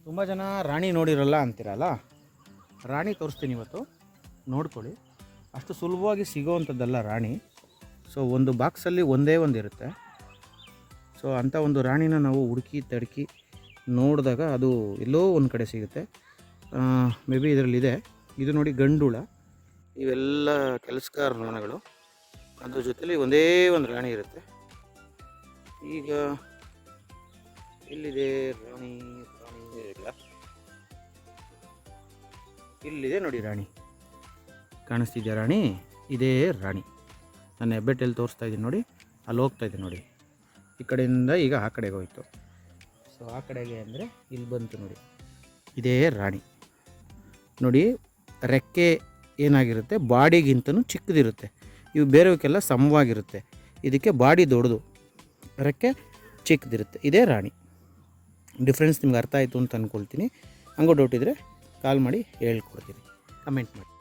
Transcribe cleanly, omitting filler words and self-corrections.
ತುಂಬ ಜನ ರಾಣಿ ನೋಡಿರಲ್ಲ ಅಂತೀರಲ್ಲ, ರಾಣಿ ತೋರಿಸ್ತೀನಿ ಇವತ್ತು, ನೋಡ್ಕೊಳ್ಳಿ. ಅಷ್ಟು ಸುಲಭವಾಗಿ ಸಿಗೋವಂಥದ್ದಲ್ಲ ರಾಣಿ. ಸೊ ಒಂದು ಬಾಕ್ಸಲ್ಲಿ ಒಂದೇ ಒಂದು ಇರುತ್ತೆ. ಸೊ ಅಂಥ ಒಂದು ರಾಣಿನ ನಾವು ಹುಡುಕಿ ತಡ್ಕಿ ನೋಡಿದಾಗ ಅದು ಎಲ್ಲೋ ಒಂದು ಕಡೆ ಸಿಗುತ್ತೆ. ಮೇ ಬಿ ಇದರಲ್ಲಿದೆ. ಇದು ನೋಡಿ ಗಂಡುಳ, ಇವೆಲ್ಲ ಕೆಲಸಗಾರ ನೊಣಗಳು, ಅದ್ರ ಜೊತೆಲಿ ಒಂದೇ ಒಂದು ರಾಣಿ ಇರುತ್ತೆ. ಈಗ ಇಲ್ಲಿದೆ ರಾಣಿ, ಇಲ್ಲ ಇಲ್ಲಿದೆ ನೋಡಿ ರಾಣಿ, ಕಾಣಿಸ್ತಿದೆಯಾ ರಾಣಿ? ಇದೇ ರಾಣಿ. ನಾನು ಹೆಬ್ಬೆಟ್ಟಲ್ಲಿ ತೋರಿಸ್ತಾ ಇದ್ದೀನಿ ನೋಡಿ, ಅಲ್ಲಿ ಹೋಗ್ತಾ ಇದೆ ನೋಡಿ. ಈ ಕಡೆಯಿಂದ ಈಗ ಆ ಕಡೆಗೆ ಹೋಯ್ತು. ಸೊ ಆ ಕಡೆಗೆ ಅಂದರೆ ಇಲ್ಲಿ ಬಂತು ನೋಡಿ, ಇದೇ ರಾಣಿ. ನೋಡಿ ರೆಕ್ಕೆ ಏನಾಗಿರುತ್ತೆ, ಬಾಡಿಗಿಂತನೂ ಚಿಕ್ಕದಿರುತ್ತೆ. ಇವು ಬೇರೆಯವಕ್ಕೆಲ್ಲ ಸಮವಾಗಿರುತ್ತೆ, ಇದಕ್ಕೆ ಬಾಡಿ ದೊಡ್ಡದು, ರೆಕ್ಕೆ ಚಿಕ್ಕದಿರುತ್ತೆ. ಇದೇ ರಾಣಿ. ಡಿಫ್ರೆನ್ಸ್ ನಿಮ್ಗೆ ಅರ್ಥ ಆಯಿತು ಅಂತ ಅಂದ್ಕೊಳ್ತೀನಿ. ಹಂಗೋ ಡೌಟ್ ಇದ್ದರೆ ಕಾಲ್ ಮಾಡಿ ಹೇಳ್ಕೊಡ್ತೀನಿ, ಕಮೆಂಟ್ ಮಾಡಿ.